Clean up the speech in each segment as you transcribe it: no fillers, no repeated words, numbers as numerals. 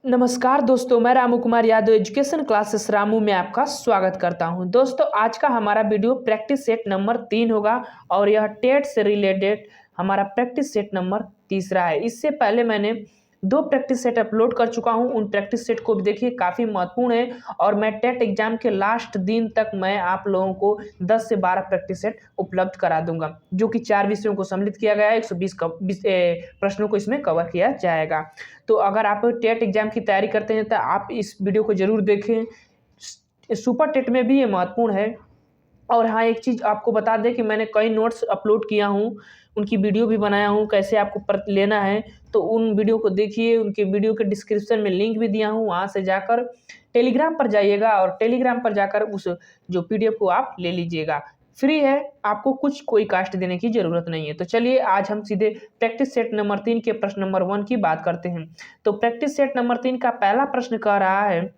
नमस्कार दोस्तों, मैं रामू कुमार यादव एजुकेशन क्लासेस रामू में आपका स्वागत करता हूं। दोस्तों, आज का हमारा वीडियो प्रैक्टिस सेट नंबर 3 होगा और यह टेट से रिलेटेड हमारा प्रैक्टिस सेट नंबर तीसरा है। इससे पहले मैंने 2 प्रैक्टिस सेट अपलोड कर चुका हूं। उन प्रैक्टिस सेट को भी देखिए, काफ़ी महत्वपूर्ण है और मैं टेट एग्जाम के लास्ट दिन तक मैं आप लोगों को 10 से 12 प्रैक्टिस सेट उपलब्ध करा दूंगा, जो कि 4 विषयों को सम्मिलित किया गया है। 120 प्रश्नों को इसमें कवर किया जाएगा। तो अगर आप टेट एग्जाम की तैयारी करते हैं तो आप इस वीडियो को ज़रूर देखें। सुपर टेट में भी ये महत्वपूर्ण है। और हाँ, एक चीज़ आपको बता दें कि मैंने कई नोट्स अपलोड किया हूँ, उनकी वीडियो भी बनाया हूँ, कैसे आपको लेना है। तो उन वीडियो को देखिए, उनके वीडियो के डिस्क्रिप्शन में लिंक भी दिया हूँ, वहाँ से जाकर टेलीग्राम पर जाइएगा और टेलीग्राम पर जाकर उस जो पीडीएफ को आप ले लीजिएगा। फ्री है, आपको कोई कास्ट देने की ज़रूरत नहीं है। तो चलिए, आज हम सीधे प्रैक्टिस सेट नंबर 3 के प्रश्न नंबर 1 की बात करते हैं। तो प्रैक्टिस सेट नंबर 3 का पहला प्रश्न कह रहा है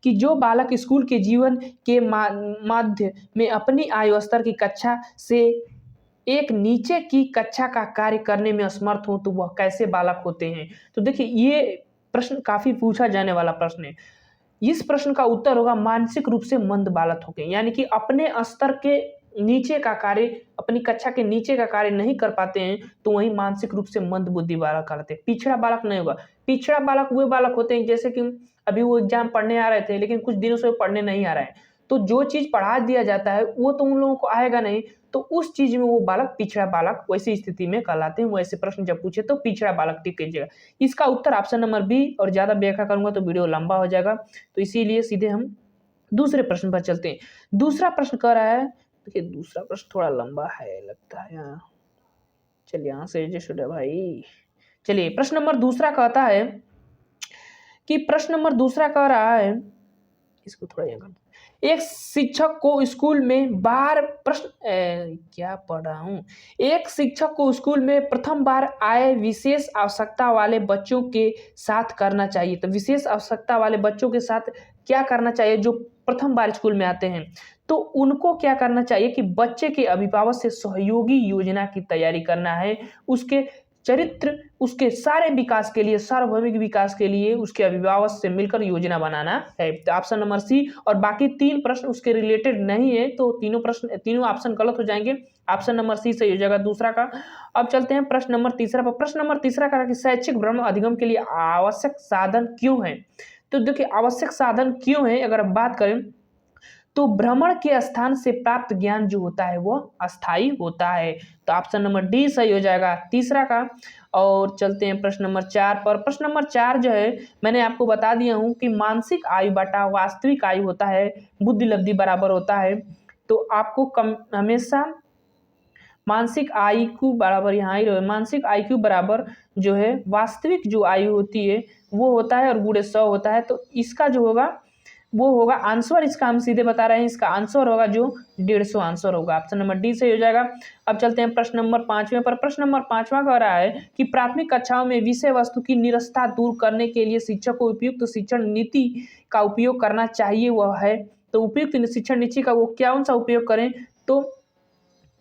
कि जो बालक स्कूल के जीवन के माध्य में अपनी आयु स्तर की कक्षा से एक नीचे की कक्षा का कार्य करने में असमर्थ हो, तो वह कैसे बालक होते हैं। तो देखिए, ये प्रश्न काफ़ी पूछा जाने वाला प्रश्न है। इस प्रश्न का उत्तर होगा मानसिक रूप से मंद बालक होंगे, यानी कि अपने स्तर के नीचे का कार्य, अपनी कक्षा के नीचे का कार्य नहीं कर पाते हैं, तो वही मानसिक रूप से मंद बुद्धि बालक कहलाते हैं। पिछड़ा बालक नहीं होगा। पिछड़ा बालक वे बालक होते हैं जैसे कि अभी वो एग्जाम पढ़ने आ रहे थे, लेकिन कुछ दिनों से वो पढ़ने नहीं आ रहा है, तो जो चीज पढ़ा दिया जाता है वो तो उन लोगों को आएगा नहीं, तो उस चीज में वो बालक पिछड़ा बालक वैसी स्थिति में कहलाते हैं। वैसे प्रश्न जब पूछे तो पिछड़ा बालक टिक कीजिएगा। इसका उत्तर ऑप्शन नंबर बी। और ज्यादा व्याख्या करूंगा तो वीडियो लंबा हो जाएगा, तो इसीलिए सीधे हम दूसरे प्रश्न पर चलते हैं। दूसरा प्रश्न कह रहा है, देखिए दूसरा प्रश्न थोड़ा लंबा है लगता है यहाँ। चलिए यहाँ से एडजस्ट हो जाए भाई। चलिए, प्रश्न नंबर दूसरा कहता है कि प्रश्न नंबर दूसरा कह रहा है, इसको थोड़ा यहाँ एक शिक्षक को स्कूल में बार प्रश्न क्या पढ़ रहा हूँ। एक शिक्षक को स्कूल में प्रथम बार आए विशेष आवश्यकता वाले बच्चों के साथ करना चाहिए। तो विशेष आवश्यकता वाले बच्चों के साथ क्या करना चाहिए जो प्रथम बार स्कूल में आते हैं, तो उनको क्या करना चाहिए कि बच्चे के अभिभावक से सहयोगी योजना की तैयारी करना है। उसके चरित्र, उसके सारे विकास के लिए, सार्वभौमिक विकास के लिए उसके अभिभावक से मिलकर योजना बनाना है। तो ऑप्शन नंबर सी। और बाकी 3 प्रश्न उसके रिलेटेड नहीं है, तो तीनों ऑप्शन गलत हो जाएंगे। ऑप्शन नंबर सी सही हो जाएगा दूसरा का। अब चलते हैं प्रश्न नंबर तीसरा पर। प्रश्न नंबर तीसरा का कि शैक्षिक भ्रमण अधिगम के लिए आवश्यक साधन क्यों है। तो देखिए, आवश्यक साधन क्यों है अगर हम बात करें, तो भ्रमण के स्थान से प्राप्त ज्ञान जो होता है वो अस्थाई होता है। तो ऑप्शन नंबर डी सही हो जाएगा तीसरा का। और चलते हैं प्रश्न नंबर 4 पर। प्रश्न नंबर 4 जो है, मैंने आपको बता दिया हूं कि मानसिक आयु बटा वास्तविक आयु होता है, बुद्धि लब्धि बराबर होता है। तो आपको हमेशा मानसिक आईक्यू बराबर यहाँ ही रहे। मानसिक आईक्यू बराबर जो है वास्तविक जो आयु होती है वो होता है और गुणे 100 होता है। तो इसका जो होगा वो होगा आंसर, इसका हम सीधे बता रहे हैं, इसका आंसर होगा जो 150 आंसर होगा। ऑप्शन नंबर डी सही हो जाएगा। अब चलते हैं प्रश्न नंबर 5वें पर। प्रश्न नंबर 5वां कह रहा है कि प्राथमिक कक्षाओं में विषय वस्तु की निरस्ता दूर करने के लिए शिक्षक को उपयुक्त शिक्षण नीति का उपयोग करना चाहिए, वह है। तो उपयुक्त शिक्षण नीति का वो कौन सा उपयोग करें, तो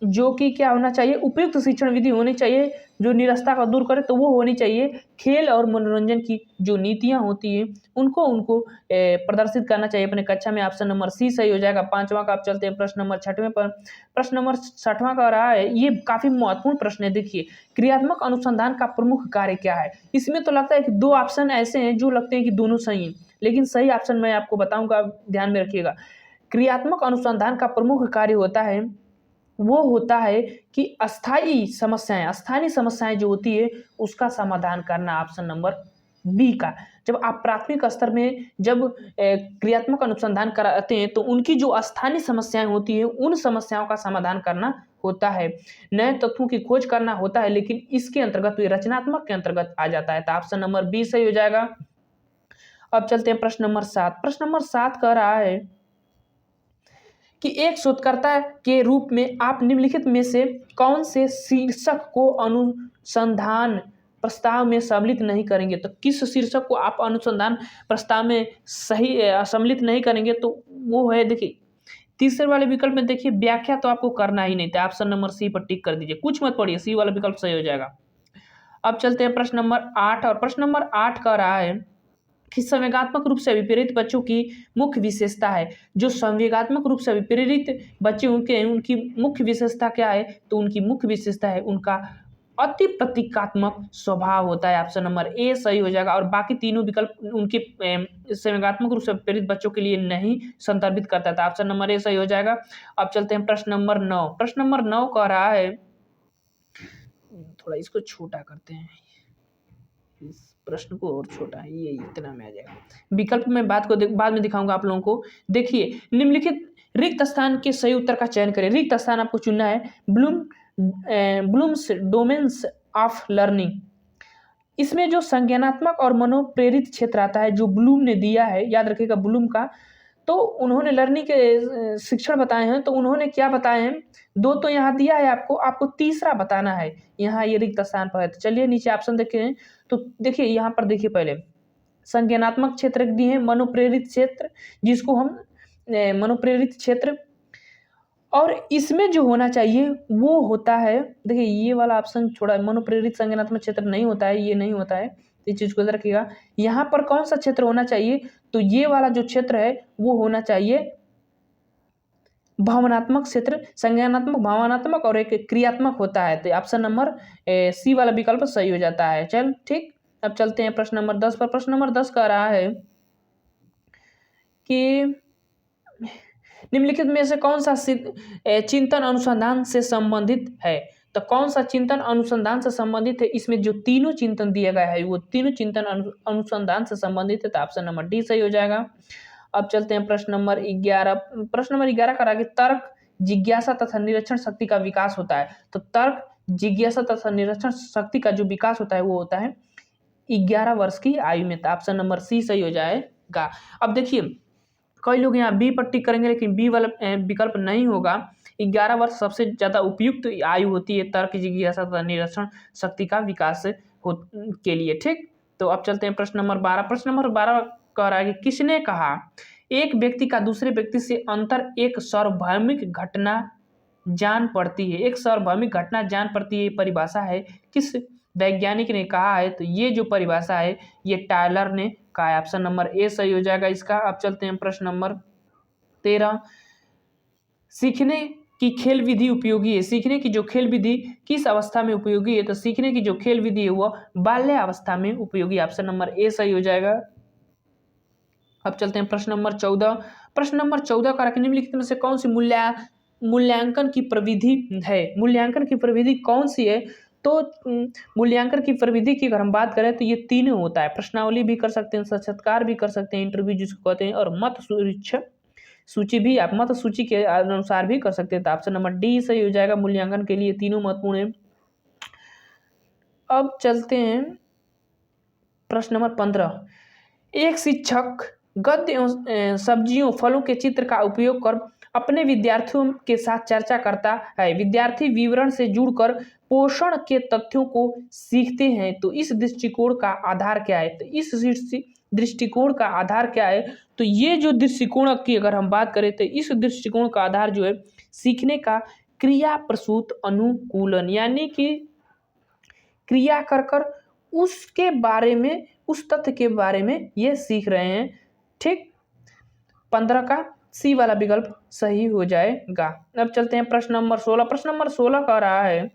जो कि क्या होना चाहिए, उपयुक्त शिक्षण विधि होनी चाहिए जो निरस्ता का दूर करे। तो वो होनी चाहिए खेल और मनोरंजन की जो नीतियां होती हैं उनको प्रदर्शित करना चाहिए अपने कक्षा में। ऑप्शन नंबर सी सही हो जाएगा 5वां का। आप चलते हैं प्रश्न नंबर 6वें पर। प्रश्न नंबर 6वां का रहा है, ये काफी महत्वपूर्ण प्रश्न है। देखिए, क्रियात्मक अनुसंधान का प्रमुख कार्य क्या है। इसमें तो लगता है कि 2 ऑप्शन ऐसे हैं जो लगते हैं कि दोनों सही हैं, लेकिन सही ऑप्शन मैं आपको बताऊंगा, ध्यान में रखिएगा। क्रियात्मक अनुसंधान का प्रमुख कार्य होता है, वो होता है कि स्थानीय समस्याएं जो होती है उसका समाधान करना। ऑप्शन नंबर बी का। जब आप प्राथमिक स्तर में जब क्रियात्मक अनुसंधान कराते हैं तो उनकी जो स्थानीय समस्याएं होती है उन समस्याओं का समाधान करना होता है, नए तत्वों की खोज करना होता है, लेकिन इसके अंतर्गत रचनात्मक के अंतर्गत आ जाता है। तो ऑप्शन नंबर बी सही हो जाएगा। अब चलते हैं प्रश्न नंबर 7। प्रश्न नंबर 7 कह रहा है कि एक शोधकर्ता के रूप में आप निम्नलिखित में से कौन से शीर्षक को अनुसंधान प्रस्ताव में सम्मिलित नहीं करेंगे। तो किस शीर्षक को आप अनुसंधान प्रस्ताव में सही सम्मिलित नहीं करेंगे, तो वो है, देखिए तीसरे वाले विकल्प में देखिए व्याख्या तो आपको करना ही नहीं था। ऑप्शन नंबर सी पर टिक कर दीजिए, कुछ मत पढ़िए, सी वाला विकल्प सही हो जाएगा। अब चलते हैं प्रश्न नंबर 8। और प्रश्न नंबर 8 कह रहा है कि संवेगात्मक रूप से विपरीत बच्चों की मुख्य विशेषता है। जो संवेगात्मक रूप से विपरीत बच्चे उनकी मुख्य विशेषता क्या है? तो उनकी मुख्य विशेषता है उनका अति प्रतीकात्मक स्वभाव होता है। ऑप्शन नंबर ए सही हो जाएगा। और बाकी तीनों विकल्प उनके संवेगात्मक रूप से विपरीत बच्चों के लिए नहीं संदर्भित करता था। ऑप्शन नंबर ए सही हो जाएगा। अब चलते हैं प्रश्न नंबर 9। प्रश्न नंबर 9 कह रहा है, थोड़ा इसको छोटा करते हैं, इस प्रश्न को और छोटा है, ये इतना में आ जाएगा। विकल्प में बाद में दिखाऊंगा आप लोगों को। देखिए, निम्नलिखित रिक्त स्थान के सही उत्तर का चयन करें। रिक्त स्थान आपको चुनना है। ब्लूम्स डोमेन्स ऑफ लर्निंग, इसमें जो संज्ञानात्मक और मनोप्रेरित क्षेत्र आता है जो ब्लूम ने दिया है, याद रखिएगा ब्लूम का, तो उन्होंने लर्निंग के शिक्षण बताए हैं। तो उन्होंने क्या बताए हैं? 2 तो यहाँ दिया है आपको तीसरा बताना है। यहाँ ये रिक्त स्थान पर है। तो चलिए नीचे ऑप्शन देखें। तो देखिए यहाँ पर देखिए, पहले संज्ञानात्मक क्षेत्र दिए हैं, मनोप्रेरित क्षेत्र, जिसको हम मनोप्रेरित क्षेत्र, और इसमें जो होना चाहिए वो होता है, देखिए ये वाला ऑप्शन छोड़ा, मनोप्रेरित संज्ञानात्मक क्षेत्र नहीं होता है, ये नहीं होता है, इस चीज को याद रखिएगा। यहाँ पर कौन सा क्षेत्र होना चाहिए? तो ये वाला जो क्षेत्र है वो होना चाहिए भावनात्मक क्षेत्र। संज्ञानात्मक, भावनात्मक और एक क्रियात्मक होता है। तो ऑप्शन नंबर सी वाला विकल्प सही हो जाता है। चल ठीक, अब चलते हैं प्रश्न नंबर 10 पर। प्रश्न नंबर 10 कह रहा है कि निम्नलिखित में से कौन सा चिंतन अनुसंधान से संबंधित है? तो कौन सा चिंतन अनुसंधान से संबंधित है? इसमें जो तीनों चिंतन दिया गया है वो तीनों चिंतन अनुसंधान से संबंधित है। तो ऑप्शन नंबर डी सही हो जाएगा। अब चलते हैं प्रश्न नंबर 11। प्रश्न नंबर 11 का तर्क, जिज्ञासा तथा निरीक्षण शक्ति का विकास होता है। तो तर्क, जिज्ञासा तथा निरीक्षण शक्ति का जो विकास होता है वो होता है 11 वर्ष की आयु में। तो ऑप्शन नंबर सी सही हो जाएगा। अब देखिए, कई लोग यहाँ बी पर टिक करेंगे, लेकिन बी वाला विकल्प नहीं होगा। 11 वर्ष सबसे ज्यादा उपयुक्त आयु होती है तर्क, जिज्ञासा तथा निरीक्षण शक्ति का विकास के लिए। ठीक, तो अब चलते हैं प्रश्न नंबर 12। प्रश्न नंबर 12 कह रहा है कि किसने कहा एक व्यक्ति का दूसरे व्यक्ति से अंतर एक सार्वभौमिक घटना जान पड़ती है? एक सार्वभौमिक घटना जान पड़ती है, परिभाषा है किस वैज्ञानिक ने कहा है? तो ये जो परिभाषा है ये टायलर ने कहा है। ऑप्शन नंबर ए सही हो जाएगा इसका। अब चलते हैं प्रश्न नंबर 13। सीखने की खेल विधि उपयोगी है। सीखने की जो खेल विधि किस अवस्था में उपयोगी है? तो सीखने की जो खेल विधि है वह बाल्यावस्था में उपयोगी। ऑप्शन नंबर ए सही हो जाएगा। अब चलते हैं प्रश्न नंबर 14। प्रश्न नंबर 14 का निम्नलिखित में से कौन सी मूल्यांकन की प्रविधि है? मूल्यांकन की प्रविधि कौन सी है? तो मूल्यांकन की प्रविधि की अगर हम बात करें तो ये तीनों होता है। प्रश्नावली भी कर सकते हैं, साक्षात्कार भी कर सकते हैं, इंटरव्यू जिसको कहते हैं, और मत सूची भी आप मत सूची के अनुसार भी कर सकते हैं। तो ऑप्शन नंबर डी सही हो जाएगा। मूल्यांकन के लिए तीनों महत्वपूर्ण है। अब चलते हैं प्रश्न नंबर 15। एक शिक्षक गद्य एवं सब्जियों, फलों के चित्र का उपयोग कर अपने विद्यार्थियों के साथ चर्चा करता है। विद्यार्थी विवरण से जुड़कर पोषण के तथ्यों को सीखते हैं। तो इस दृष्टिकोण का आधार क्या है? तो इस दृष्टिकोण का आधार क्या है? तो ये जो दृष्टिकोण की अगर हम बात करें तो इस दृष्टिकोण का आधार जो है सीखने का क्रिया प्रसूत अनुकूलन, यानी कि क्रिया कर कर उसके बारे में, उस तथ्य के बारे में ये सीख रहे हैं। ठीक, 15 का सी वाला विकल्प सही हो जाएगा। अब चलते हैं प्रश्न नंबर 16। प्रश्न नंबर 16 कह रहा है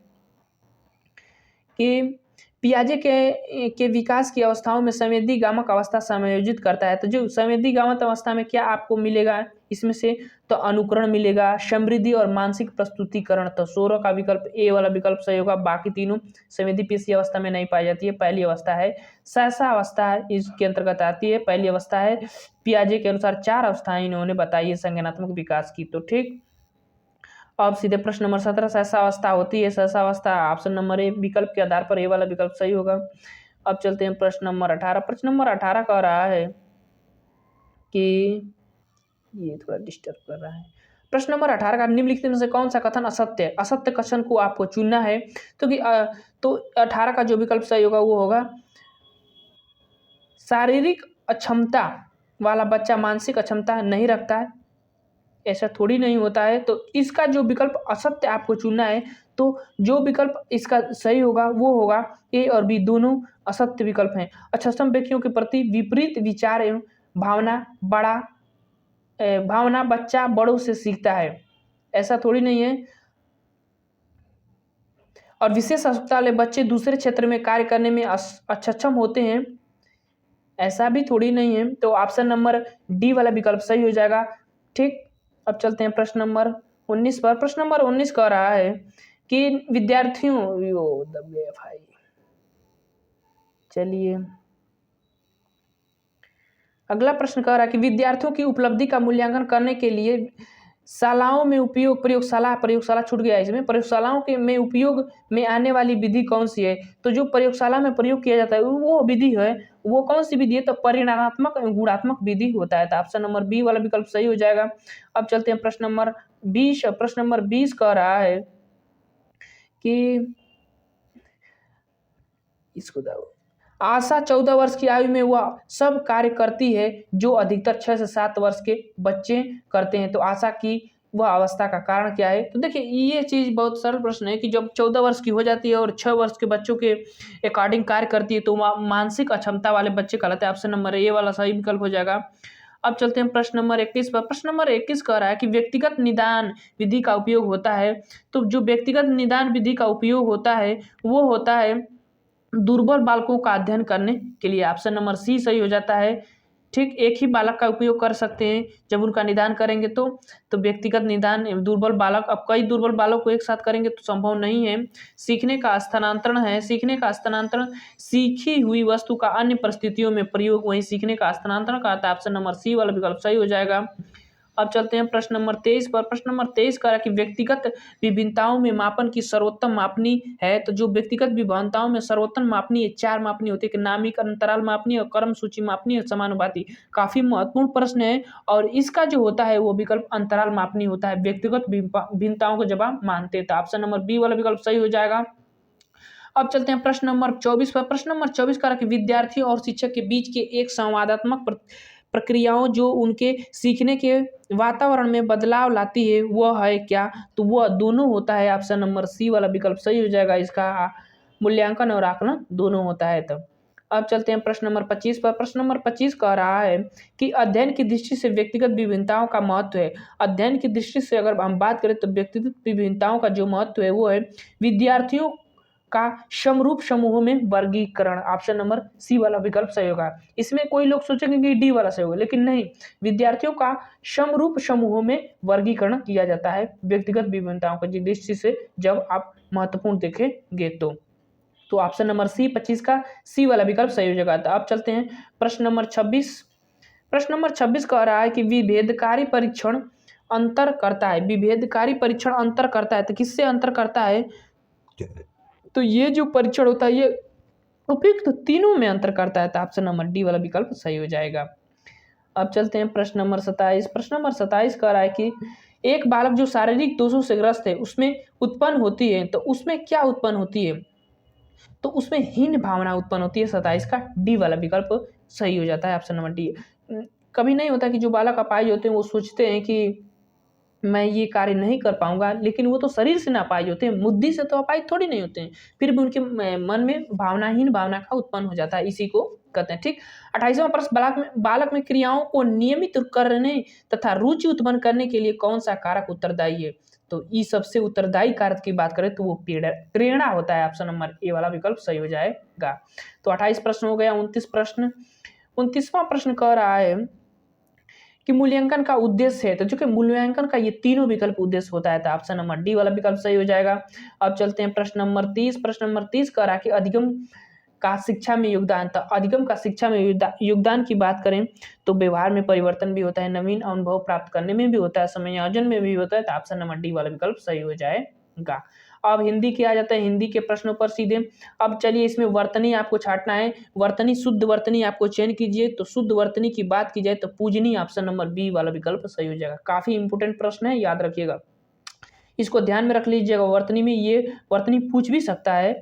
कि पियाजे के विकास की अवस्थाओं में संवेदी गामक अवस्था समायोजित करता है। तो जो संवेदी गामक अवस्था में क्या आपको मिलेगा इसमें से? तो अनुकरण मिलेगा, समृद्धि और मानसिक प्रस्तुतिकरण। तो 16 का विकल्प ए वाला विकल्प सही होगा। बाकी तीनों संवेदी पेशी अवस्था में नहीं पाई जाती है। पहली अवस्था है सहसा अवस्था, इसके अंतर्गत आती है। पहली अवस्था है पियाजे के अनुसार 4 अवस्थाएं इन्होंने बताई है संज्ञानात्मक विकास की। तो ठीक, अब सीधे प्रश्न नंबर 17। सहसावस्था होती है, सहसावस्था ऑप्शन नंबर ए विकल्प के आधार पर ए वाला विकल्प सही होगा। अब चलते हैं प्रश्न नंबर 18। प्रश्न नंबर 18 कह रहा है कि ये थोड़ा डिस्टर्ब कर रहा है। प्रश्न नंबर 18 का निम्नलिखित में से कौन सा कथन असत्य है? असत्य कथन को आपको चुनना है। तो 18 का जो विकल्प सही होगा वो होगा शारीरिक अक्षमता वाला बच्चा मानसिक अक्षमता नहीं रखता है। ऐसा थोड़ी नहीं होता है। तो इसका जो विकल्प असत्य आपको चुनना है, तो जो विकल्प इसका सही होगा वो होगा ए और बी, दोनों असत्य विकल्प हैं। अक्षम व्यक्तियों के प्रति विपरीत विचार एवं भावना बच्चा बड़ों से सीखता है, ऐसा थोड़ी नहीं है। और विशेष आवश्यकता वाले बच्चे दूसरे क्षेत्र में कार्य करने में अक्षम होते हैं, ऐसा भी थोड़ी नहीं है। तो ऑप्शन नंबर डी वाला विकल्प सही हो जाएगा। ठीक, अब चलते हैं प्रश्न नंबर 19 पर। प्रश्न नंबर 19 कह रहा है कि विद्यार्थियों, चलिए अगला प्रश्न कह रहा है कि विद्यार्थियों की उपलब्धि का मूल्यांकन करने के लिए शालाओं में उपयोग प्रयोगशाला छूट गया है इसमें, प्रयोगशालाओं के में उपयोग में आने वाली विधि कौन सी है? तो जो प्रयोगशाला में प्रयोग किया जाता है वो विधि है, वो कौन सी विधि है? तो परिमाणात्मक एवं गुणात्मक विधि होता है। तो ऑप्शन नंबर बी वाला विकल्प सही हो जाएगा। अब चलते हैं प्रश्न नंबर 20। प्रश्न नंबर 20 कह रहा है कि इसको आशा 14 वर्ष की आयु में वह सब कार्य करती है जो अधिकतर 6 से 7 वर्ष के बच्चे करते हैं। तो आशा की वह अवस्था का कारण क्या है? तो देखिए ये चीज़ बहुत सरल प्रश्न है कि जब 14 वर्ष की हो जाती है और 6 वर्ष के बच्चों के अकॉर्डिंग कार्य करती है तो वह मानसिक अक्षमता वाले बच्चे कहलाते हैं। ऑप्शन नंबर ए वाला सही विकल्प हो जाएगा। अब चलते हैं प्रश्न नंबर 21 पर। प्रश्न नंबर 21 कह रहा है कि व्यक्तिगत निदान विधि का उपयोग होता है। तो जो व्यक्तिगत निदान विधि का उपयोग होता है वो होता है दुर्बल बालकों का अध्ययन करने के लिए। ऑप्शन नंबर सी सही हो जाता है। ठीक, एक ही बालक का उपयोग कर सकते हैं जब उनका निदान करेंगे तो व्यक्तिगत निदान दुर्बल बालक, अब कई दुर्बल बालक को एक साथ करेंगे तो संभव नहीं है। सीखने का स्थानांतरण है, सीखने का स्थानांतरण सीखी हुई वस्तु का अन्य परिस्थितियों में प्रयोग, वही सीखने का स्थानांतरण का आता है। ऑप्शन नंबर सी वाला विकल्प सही हो जाएगा। अब चलते हैं प्रश्न नंबर 23 पर। प्रश्न नंबर 23 कह रहा है कि व्यक्तिगत विभिन्नताओं में मापन की सर्वोत्तम मापनी है। तो जो व्यक्तिगत विभिन्नताओं में सर्वोत्तम मापनी है, 4 मापनी होती है कि नामिक, अंतराल मापनी और क्रम सूची मापनी और समानुपाती। काफी महत्वपूर्ण प्रश्न है और इसका जो होता है वो विकल्प अंतराल मापनी होता है, व्यक्तिगत भिन्नताओं को जब आप मानते हैं। तो ऑप्शन नंबर बी वाला विकल्प सही हो जाएगा। अब चलते हैं प्रश्न नंबर 24 पर। प्रश्न नंबर 24 कह रहा है कि विद्यार्थियों और शिक्षक के बीच के एक संवादात्मक प्रक्रियाओं जो उनके सीखने के वातावरण में बदलाव लाती है वह है क्या? तो वह दोनों होता है। ऑप्शन नंबर सी वाला विकल्प सही हो जाएगा। इसका मूल्यांकन और आकलन दोनों होता है। तब अब चलते हैं प्रश्न नंबर 25 पर। प्रश्न नंबर 25 कह रहा है कि अध्ययन की दृष्टि से व्यक्तिगत विभिन्नताओं का महत्व है। अध्ययन की दृष्टि से अगर हम बात करें तो व्यक्तिगत विभिन्नताओं का जो महत्व है वो है विद्यार्थियों का समरूप समूहों में वर्गीकरण। ऑप्शन नंबर सी वाला विकल्प सही होगा। इसमें कोई लोग सोचेंगे कि डी वाला सही होगा, लेकिन नहीं, विद्यार्थियों का समरूप समूहों में वर्गीकरण किया जाता है व्यक्तिगत विभिन्नताओं की दृष्टि से जब आप महत्वपूर्ण देखेंगे तो ऑप्शन नंबर सी 25 का सी वाला विकल्प सही हो जाएगा। तो अब चलते हैं प्रश्न नंबर 26। प्रश्न नंबर 26 कह रहा है कि विभेदकारी परीक्षण अंतर करता है। विभेदकारी परीक्षण अंतर करता है तो किससे अंतर करता है? तो ये जो परीक्षण होता है ये उपयुक्त तीनों में अंतर करता है। तो ऑप्शन नंबर डी वाला विकल्प सही हो जाएगा। अब चलते हैं प्रश्न नंबर 27। प्रश्न नंबर 27 कह रहा है कि एक बालक जो शारीरिक दोषों से ग्रस्त है उसमें उत्पन्न होती है, तो उसमें क्या उत्पन्न होती है? तो उसमें हीन भावना उत्पन्न होती है। 27 का डी वाला विकल्प सही हो जाता है। Option number D. कभी नहीं होता कि जो बालक अपाहिज होते हैं वो सोचते हैं कि मैं ये कार्य नहीं कर पाऊंगा, लेकिन वो तो शरीर से नापाहिज होते हैं, बुद्धि से तो अपाहिज थोड़ी नहीं होते हैं, फिर भी उनके मन में भावनाहीन भावना का उत्पन्न हो जाता है, इसी को कहते हैं। ठीक, 28वां प्रश्न, बालक में क्रियाओं को नियमित करने तथा रुचि उत्पन्न करने के लिए कौन सा कारक उत्तरदायी है? तो इस सबसे उत्तरदायी कारक की बात करें तो वो प्रेरणा होता है। ऑप्शन नंबर ए वाला विकल्प सही हो जाएगा। तो 28 प्रश्न हो गया। 29वां प्रश्न कह रहा है कि मूल्यांकन का उद्देश्य है। तो जो कि मूल्यांकन का ये तीनों विकल्प उद्देश्य होता है। तो ऑप्शन नंबर डी वाला विकल्प सही हो जाएगा। अब चलते हैं प्रश्न नंबर 30। प्रश्न नंबर 30 कह रहा है कि अधिगम का शिक्षा में योगदान। तो अधिगम का शिक्षा में योगदान की बात करें तो व्यवहार में परिवर्तन भी होता है, नवीन अनुभव प्राप्त करने में भी होता है, समायोजन में भी होता है। तो ऑप्शन नंबर डी वाला विकल्प सही हो जाएगा। अब हिंदी के आ जाता है, हिंदी के प्रश्नों पर सीधे। अब चलिए इसमें वर्तनी आपको छांटना है। वर्तनी, शुद्ध वर्तनी आपको चयन कीजिए। तो शुद्ध वर्तनी की बात की जाए तो पूजनी, ऑप्शन नंबर बी वाला विकल्प सही हो जाएगा। काफी इंपोर्टेंट प्रश्न है, याद रखिएगा, इसको ध्यान में रख लीजिएगा। वर्तनी में ये वर्तनी पूछ भी सकता है।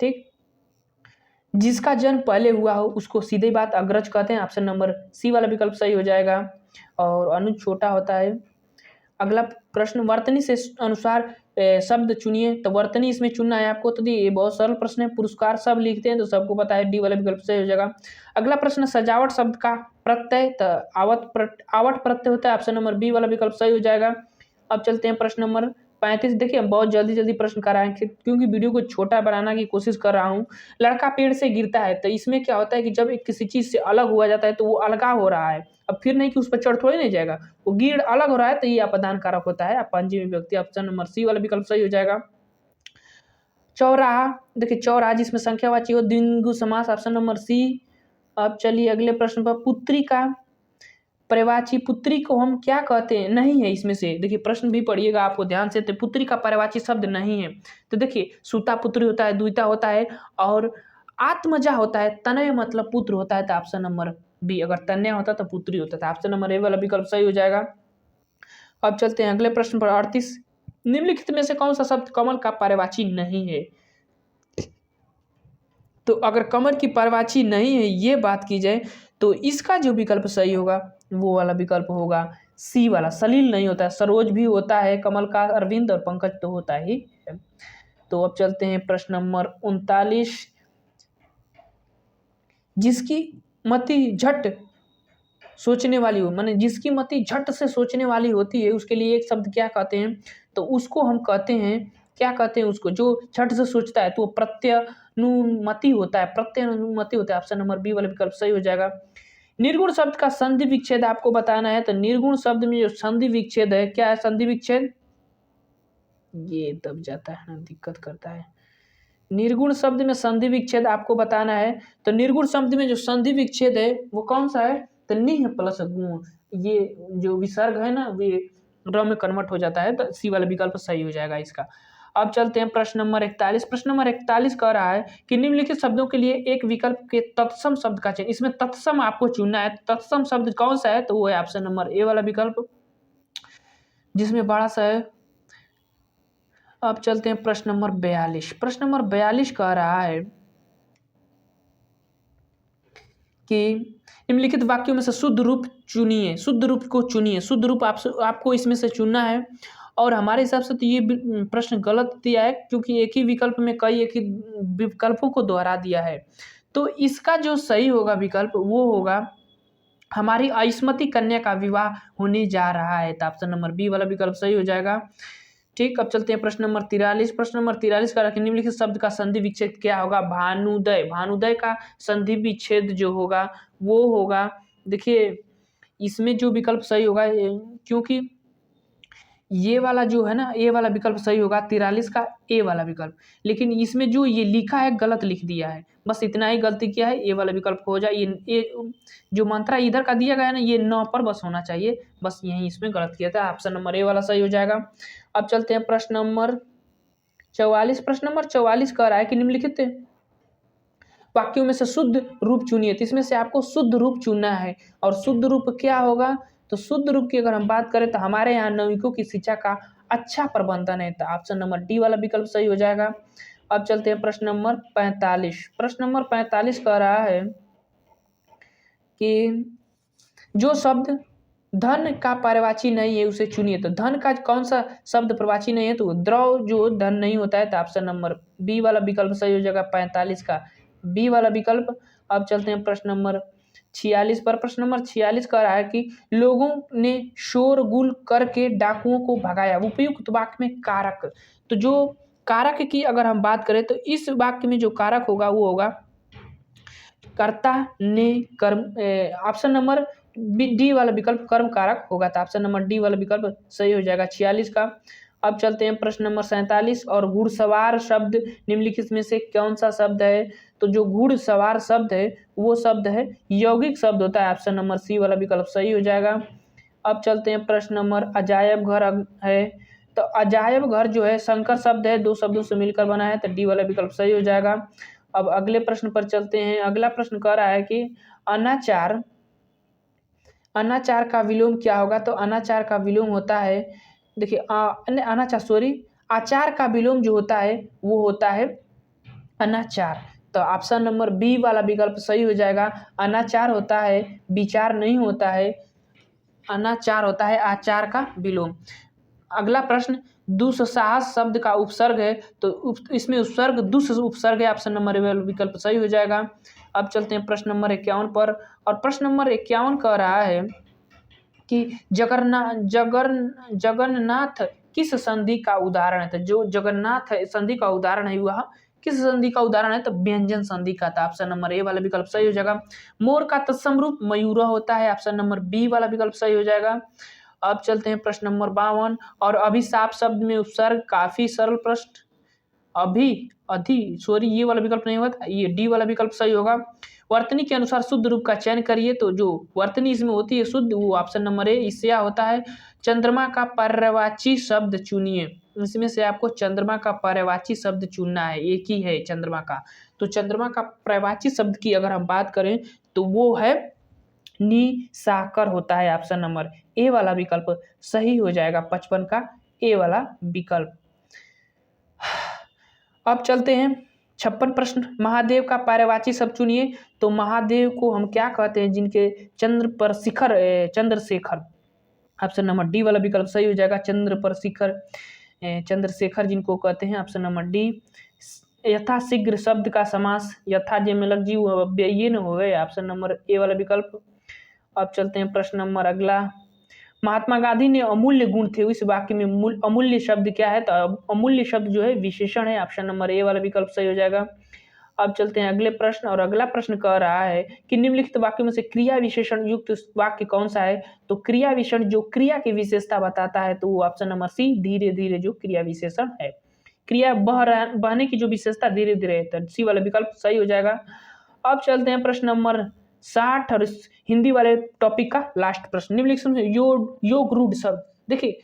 ठीक, जिसका जन्म पहले हुआ हो उसको सीधे बात अग्रज कहते हैं। ऑप्शन नंबर सी वाला विकल्प सही हो जाएगा। और अनु छोटा होता है। अगला प्रश्न, वर्तनी से अनुसार शब्द चुनिए। तो वर्तनी इसमें चुनना है आपको। तो ये बहुत सरल प्रश्न है। पुरस्कार सब लिखते हैं तो सबको पता है, डी वाला विकल्प सही हो जाएगा। अगला प्रश्न, सजावट शब्द का प्रत्यय, तो आवट प्रत्यय होता है, ऑप्शन नंबर बी वाला विकल्प सही हो जाएगा। अब चलते हैं प्रश्न नंबर 35। देखिए हम बहुत जल्दी जल्दी प्रश्न कराएं क्योंकि वीडियो को छोटा बनाने की कोशिश कर रहा हूँ। लड़का पेड़ से गिरता है, तो इसमें क्या होता है कि जब एक किसी चीज से अलग हुआ जाता है तो वो अलगाव हो रहा है। अब फिर नहीं कि उस पर चढ़ थोड़ी नहीं जाएगा, वो गिर अलग हो रहा है, तो ये अपदान कारक होता है, पंचमी विभक्ति, ऑप्शन नंबर सी वाला विकल्प सही हो जाएगा। चौराहा, देखिए चौराहा जिसमें संख्यावाची हो, द्विगु समास, ऑप्शन नंबर सी। अब चलिए अगले प्रश्न पर, पुत्री का पर्यायवाची, पुत्री को हम क्या कहते हैं, नहीं है इसमें से। देखिए प्रश्न भी पढ़िएगा आपको ध्यान से, तो पुत्री का पर्यायवाची शब्द नहीं है। तो देखिए सुता पुत्री होता है, द्विता होता है, और आत्मजा होता है, तनय मतलब पुत्र होता है, तो ऑप्शन नंबर बी। अगर तन्या होता तो पुत्री होता था, ऑप्शन नंबर ए वाला विकल्प सही हो जाएगा। अब चलते हैं अगले प्रश्न पर 38। निम्नलिखित में से कौन सा शब्द कमल का पर्यायवाची नहीं है। तो अगर कमल की पर्यायवाची नहीं है ये बात की जाए तो इसका जो विकल्प सही होगा वो वाला विकल्प होगा सी वाला, सलील नहीं होता है। सरोज भी होता है कमल का, अरविंद और पंकज तो होता ही है। तो अब चलते हैं प्रश्न नंबर 39। जिसकी मति झट सोचने वाली हो, माने जिसकी मति झट से सोचने वाली होती है उसके लिए एक शब्द क्या कहते हैं, तो उसको हम कहते हैं, क्या कहते हैं उसको, जो झट से सोचता है तो वो प्रत्यनुमति होता है, प्रत्यनुमति होता है, ऑप्शन नंबर बी वाला विकल्प सही हो जाएगा। निर्गुण शब्द का संधि विच्छेद आपको बताना है। तो निर्गुण शब्द में जो संधि विच्छेद है, क्या है संधि विच्छेद, ये दब जाता है ना, दिक्कत करता है। निर्गुण शब्द में संधि विच्छेद आपको बताना है। तो निर्गुण शब्द में जो संधि विच्छेद है वो कौन सा है, तो निह प्लस गुण, ये जो विसर्ग है ना वे र में कन्वर्ट हो जाता है, तो सी वाला विकल्प सही हो जाएगा इसका। अब चलते हैं प्रश्न नंबर 41। प्रश्न नंबर 41 कह रहा है कि निम्नलिखित शब्दों के लिए एक विकल्प के तत्सम शब्द का चयन। इसमें तत्सम आपको चुनना है। तत्सम शब्द कौन सा है, तो वो है ऑप्शन नंबर ए वाला विकल्प, जिसमें बड़ा सा है। अब चलते हैं प्रश्न नंबर 42। प्रश्न नंबर 42 कह रहा है कि निम्नलिखित वाक्यों में से शुद्ध रूप चुनिए, शुद्ध रूप को चुनिए। शुद्ध रूप आपको इसमें से चुनना है। और हमारे हिसाब से तो ये प्रश्न गलत दिया है क्योंकि एक ही विकल्प में कई एक ही विकल्पों को दोहरा दिया है। तो इसका जो सही होगा विकल्प वो होगा, हमारी आयुष्मती कन्या का विवाह होने जा रहा है, तो ऑप्शन नंबर बी वाला विकल्प सही हो जाएगा। ठीक, अब चलते हैं प्रश्न नंबर 43। प्रश्न नंबर 43 का रखें, निम्नलिखित शब्द का संधि विच्छेद क्या होगा, भानुदय। भानुदय का संधि विच्छेद जो होगा वो होगा, देखिए इसमें जो विकल्प सही होगा, क्योंकि ये वाला जो है ना, ए वाला विकल्प सही होगा 43 का, ए वाला विकल्प। लेकिन इसमें जो ये लिखा है गलत लिख दिया है, बस इतना ही गलती किया है, ए वाला विकल्प हो जाए। ये जो मंत्रा इधर का दिया गया है ना, ये 9 पर बस होना चाहिए, बस यही इसमें गलत किया था, ऑप्शन नंबर ए वाला सही हो जाएगा। अब चलते हैं प्रश्न नंबर 44। प्रश्न नंबर 44 कह रहा है कि निम्नलिखित वाक्यों में से शुद्ध रूप चुनिए। तो इसमें से आपको शुद्ध रूप चुनना है, और शुद्ध रूप क्या होगा, तो शुद्ध रूप की अगर हम बात करें तो हमारे यहाँ नाविकों की शिक्षा का अच्छा प्रबंधन है, तो ऑप्शन नंबर डी वाला विकल्प सही हो जाएगा। अब चलते हैं प्रश्न नंबर 45। प्रश्न नंबर 45 कह रहा है कि जो शब्द धन का पर्यायवाची नहीं है उसे चुनिए। तो धन का कौन सा शब्द पर्यायवाची नहीं है, तो द्रव जो धन नहीं होता है, तो ऑप्शन नंबर बी वाला विकल्प सही हो जाएगा, 45 का बी वाला विकल्प। अब चलते हैं प्रश्न नंबर 46 पर। प्रश्न नंबर 46 कह रहा है कि लोगों ने शोरगुल करके डाकुओं को भगाया। उपयुक्त वाक्य में कारक, तो जो कारक की अगर हम बात करें तो इस वाक्य में जो कारक होगा वो होगा कर्ता ने कर्म, ऑप्शन नंबर डी वाला विकल्प कर्म कारक होगा, तो ऑप्शन नंबर डी वाला विकल्प सही हो जाएगा 46 का। अब चलते हैं प्रश्न नंबर 47। और घुड़सवार शब्द निम्नलिखित में से कौन सा शब्द है, तो जो घुड़सवार शब्द है वो शब्द है यौगिक शब्द होता है, ऑप्शन नंबर सी वाला विकल्प सही हो जाएगा। अब चलते हैं प्रश्न नंबर अजायब घर है। तो अजायब घर जो है संकर शब्द है, 2 शब्दों से मिलकर बना है, तो डी वाला विकल्प सही हो जाएगा। अब अगले प्रश्न पर चलते हैं। अगला प्रश्न कह रहा है कि अनाचार, अनाचार का विलोम क्या होगा, तो अनाचार का विलोम होता है, देखिए आचार का विलोम जो होता है वो होता है अनाचार, तो ऑप्शन नंबर बी वाला विकल्प सही हो जाएगा। अनाचार होता है विचार नहीं होता है, अनाचार होता है आचार का विलोम। अगला प्रश्न, दुस्साहस शब्द का उपसर्ग है तो इसमें उपसर्ग दुस उपसर्ग है, ऑप्शन नंबर विकल्प सही हो जाएगा। अब चलते हैं प्रश्न नंबर 51 पर, और प्रश्न नंबर 51 कह रहा है कि जगन्नाथ किस संधि का उदाहरण है। तो जो जगन्नाथ संधि का उदाहरण है वह किस संधि का उदाहरण है, तो व्यंजन संधि का था, ऑप्शन नंबर ए वाला विकल्प सही हो जाएगा। मोर का तत्सम रूप मयूर होता है, ऑप्शन नंबर बी वाला विकल्प सही हो जाएगा। अब चलते हैं प्रश्न नंबर 52, और अभिशाप शब्द में उपसर्ग, काफी सरल प्रश्न। सॉरी ये वाला विकल्प नहीं होगा, ये डी वाला विकल्प सही होगा। वर्तनी के अनुसार शुद्ध रूप का चयन करिए, तो जो वर्तनी इसमें होती है शुद्ध, वो ऑप्शन नंबर ए इससे होता है। चंद्रमा का पर्यायवाची शब्द चुनिए, इसमें से आपको चंद्रमा का पर्यायवाची शब्द चुनना है, एक ही है चंद्रमा का। तो चंद्रमा का पर्यायवाची शब्द की अगर हम बात करें तो वो है निशाकर होता है, ऑप्शन नंबर ए वाला विकल्प सही हो जाएगा, 55 का ए वाला विकल्प। अब चलते हैं 56 प्रश्न, महादेव का पर्यायवाची शब्द चुनिए। तो महादेव को हम क्या कहते हैं, जिनके चंद्र पर शिखर चंद्रशेखर, ऑप्शन नंबर डी वाला विकल्प सही हो जाएगा। चंद्र पर शिखर चंद्रशेखर जिनको कहते हैं, ऑप्शन नंबर डी। यथाशीघ्र शब्द का समास, यथा जे में लग जी ये न हो गए, ऑप्शन नंबर ए वाला विकल्प। अब चलते हैं प्रश्न नंबर अगला, महात्मा गांधी ने अमूल्य गुण थे, इस वाक्य में अमूल्य शब्द क्या है, तो अमूल्य शब्द जो है विशेषण है, ऑप्शन नंबर ए वाला विकल्प सही हो जाएगा। अब चलते हैं अगले प्रश्न, और अगला प्रश्न कह रहा है कि निम्नलिखित वाक्य में से क्रिया विशेषण युक्त वाक्य कौन सा है। तो क्रिया विशेषण जो क्रिया की विशेषता बताता है, तो वो ऑप्शन नंबर सी धीरे धीरे जो क्रिया विशेषण है, क्रिया बहने की जो विशेषता धीरे धीरे है, तो सी वाला विकल्प सही हो जाएगा। अब चलते हैं प्रश्न नंबर 60, और हिंदी वाले टॉपिक का लास्ट प्रश्न, निम्नलिखित योग रूढ़ शब्द। देखिए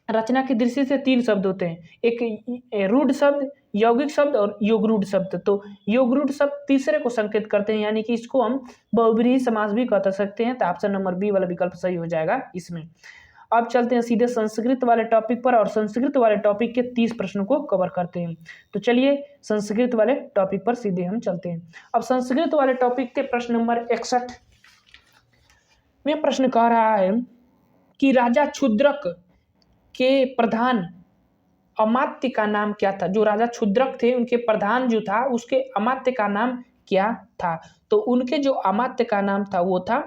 रचना की दृष्टि से 3 शब्द होते हैं, एक रूढ़ शब्द, यौगिक शब्द और योगरूढ़ शब्द। तो योगरूढ़ शब्द तीसरे को संकेत करते हैं, यानी कि इसको हम बहुब्रीहि समास भी कह सकते हैं, तो ऑप्शन नंबर बी वाला विकल्प सही हो जाएगा इसमें। अब चलते हैं सीधे संस्कृत वाले टॉपिक पर, और संस्कृत वाले टॉपिक के 30 प्रश्नों को कवर करते हैं। तो चलिए संस्कृत वाले टॉपिक पर सीधे हम चलते हैं। अब संस्कृत वाले टॉपिक के प्रश्न नंबर 61 में प्रश्न कह रहा है कि राजा क्षुद्रक के प्रधान अमात्य का नाम क्या था। जो राजा क्षुद्रक थे उनके प्रधान जो था उसके अमात्य का नाम क्या था। तो उनके जो अमात्य का नाम था वो था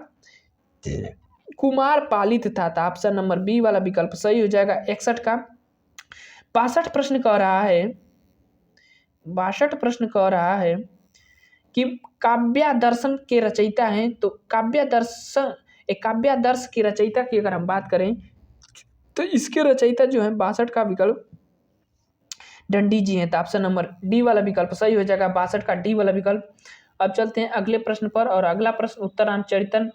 कुमार पालित था, ऑप्शन नंबर बी वाला विकल्प सही हो जाएगा 61 का। 62 प्रश्न कह रहा है कि काव्यादर्शन के रचयिता हैं। तो काव्यादर्श के रचयिता की अगर हम बात करें तो इसके रचयिता जो है 62 का विकल्प दंडी जी हैं, तो ऑप्शन नंबर डी वाला विकल्प सही हो जाएगा, 62 का डी वाला विकल्प। अब चलते हैं अगले प्रश्न पर, और अगला प्रश्न उत्तराम चरितम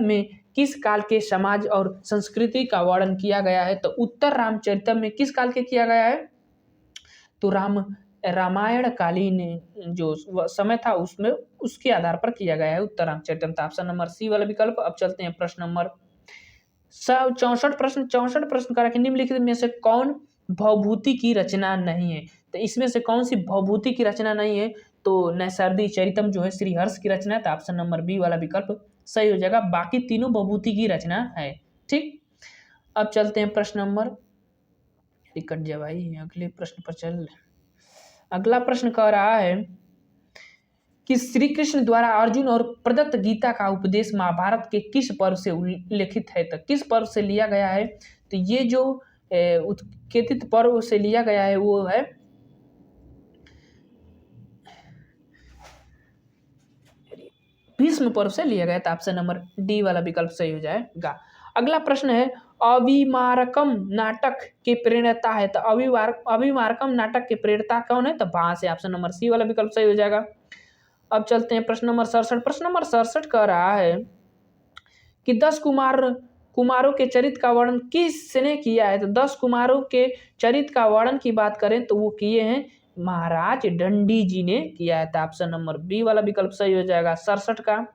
में किस काल के समाज और संस्कृति का वर्णन किया गया है। तो उत्तर रामचरितम में किस काल के किया गया है, तो रामायण कालीन जो समय था उसमें उसके आधार पर किया गया है उत्तर रामचरितम, तो ऑप्शन नंबर सी वाला विकल्प। अब चलते हैं प्रश्न नंबर 64 प्रश्न करा कि निम्नलिखित में से कौन भवभूति की रचना नहीं है। तो इसमें से कौन सी भवभूति की रचना नहीं है, तो नैषारदी चरितम जो है श्रीहर्ष की रचना है, तो ऑप्शन नंबर बी वाला विकल्प सही हो जाएगा, बाकी तीनों भवभूति की रचना है। ठीक, अब चलते हैं प्रश्न नंबर कट जा भाई, अगले प्रश्न पर चल। अगला प्रश्न कह रहा है कि श्री कृष्ण द्वारा अर्जुन और प्रदत्त गीता का उपदेश महाभारत के किस पर्व से उल्लेखित है। तो किस पर्व से लिया गया है, तो ये जो उत्केतित पर्व से लिया गया है वो है भीष्म पर्व से लिया गया था, ऑप्शन नंबर डी वाला विकल्प सही हो जाएगा। अगला प्रश्न है अविमारकम नाटक के प्रेरणता है। तो अविमारकम नाटक के प्रेरणता कौन है, तो भास है, ऑप्शन नंबर सी वाला विकल्प सही हो जाएगा। अब चलते हैं प्रश्न नंबर 67। प्रश्न नंबर 67 कह रहा है कि 10 कुमारों के चरित्र का वर्णन किसने किया है। तो 10 कुमारों के चरित्र का वर्णन की बात करें तो वो किए हैं महाराज दंडी जी ने किया है, तो ऑप्शन नंबर बी वाला विकल्प सही हो जाएगा 67 का।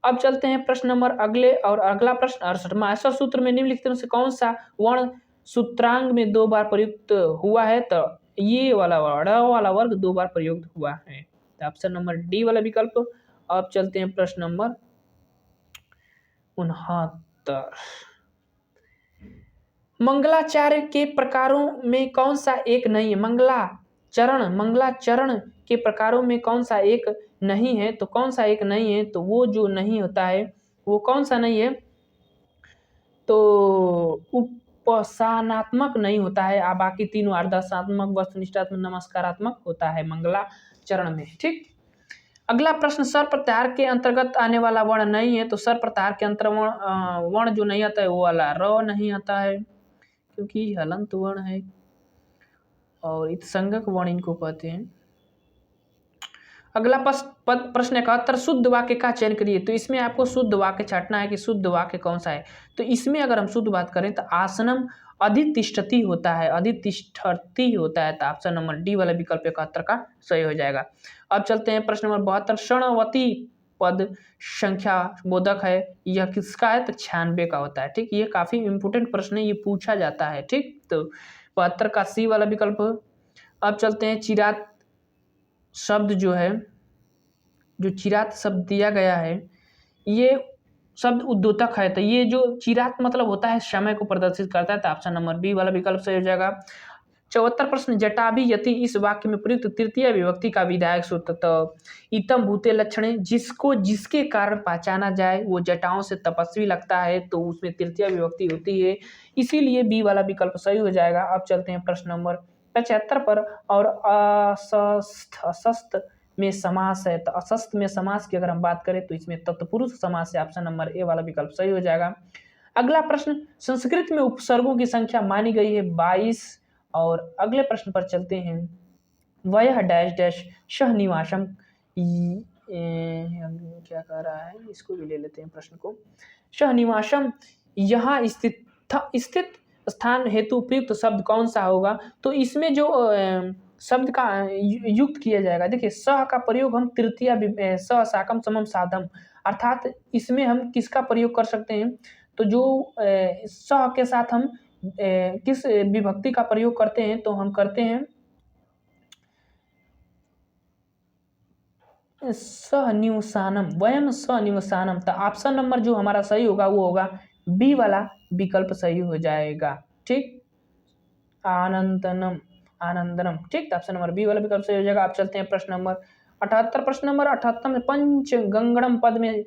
अब चलते हैं प्रश्न नंबर अगले, और अगला प्रश्न 68। माहेश्वर सूत्र में निम्नलिखित में से कौन सा वर्ण सूत्रांग में 2 बार प्रयुक्त हुआ है। तो ये वाला वर्ग 2 बार प्रयुक्त हुआ है, तो ऑप्शन नंबर डी वाला विकल्प। अब चलते हैं प्रश्न नंबर उत्तर। मंगलाचार्य के प्रकारों में कौन सा एक नहीं है? मंगलाचरण के प्रकारों में कौन सा एक नहीं है? तो कौन सा एक नहीं है? तो वो जो नहीं होता है वो कौन सा नहीं है? तो उपसानात्मक नहीं होता है। बाकी तीनों आर्दासात्मक, वस्तुनिष्ठात्मक, नमस्कारात्मक होता है मंगलाचरण में। ठीक। अगला प्रश्न, स्वर प्रत्याहार के अंतर्गत आने वाला वर्ण नहीं है। तो स्वर प्रत्याहार के अंतर वर्ण जो नहीं आता है वो वाला र नहीं आता है, क्योंकि हलंत वर्ण है और इत्संगक वर्ण इनको कहते हैं। अगला प्रश्न 71, शुद्ध वाक्य का चयन करिए। तो इसमें आपको शुद्ध वाक्य छांटना है कि शुद्ध वाक्य कौन सा है। तो इसमें अगर हम शुद्ध बात करें तो आसनम अधितिष्ठति होता है, अधितिष्ठति होता है। तो ऑप्शन नंबर डी वाला विकल्प 71 का सही हो जाएगा। अब चलते हैं प्रश्न नंबर 72, क्षणवती पद संख्या बोधक है, यह किसका है? तो 96 का होता है। ठीक, ये काफी इंपोर्टेंट प्रश्न है, ये पूछा जाता है। ठीक, तो 72 का सी वाला विकल्प। अब चलते हैं चिरात शब्द जो है, जो चिरात शब्द दिया गया है, ये शब्द उद्योतक है। तो ये जो चिरात मतलब होता है समय को प्रदर्शित करता है। तो ऑप्शन नंबर बी वाला विकल्प सही हो जाएगा। 74 प्रश्न, जटाभि यति इस वाक्य में प्रयुक्त तृतीय विभक्ति का विधायक सूत्र। तो इतम भूते लक्षणे, जिसको जिसके कारण पहचाना जाए वो जटाओं से तपस्वी लगता है, तो उसमें तृतीय विभक्ति होती है, इसीलिए बी वाला विकल्प सही हो जाएगा। अब चलते हैं प्रश्न नंबर 75 पर। और असस्त में समास है। तो असस्त में समास की अगर हम बात करें तो इसमें तत्पुरुष समास है। ऑप्शन नंबर ए वाला विकल्प सही हो जाएगा। अगला प्रश्न, संस्कृत में उपसर्गों की संख्या मानी गई है 22। और अगले प्रश्न पर चलते हैं। वह डैश डैश सहनिवासम, क्या कह रहा है, इसको भी ले लेते हैं प्रश्न को। सहनिवासम यहाँ स्थित स्थान हेतु उपयुक्त शब्द कौन सा होगा? तो इसमें जो शब्द का युक्त किया जाएगा, देखिए सह का प्रयोग हम तृतीय सह साकम समम साधम, अर्थात इसमें हम किसका प्रयोग कर सकते हैं? तो जो सह के साथ हम किस विभक्ति का प्रयोग करते हैं? तो हम करते हैं सहनिवसानम, वयम सहनिवसानम। तो ऑप्शन नंबर जो हमारा सही होगा वो होगा बी वाला विकल्प सही हो जाएगा। ठीक, आनंदनम, आनंदनम। ठीक, ऑप्शन नंबर बी वाला विकल्प सही हो जाएगा। आप चलते हैं प्रश्न नंबर 78। प्रश्न नंबर 78 में पंचगंगड़म पद में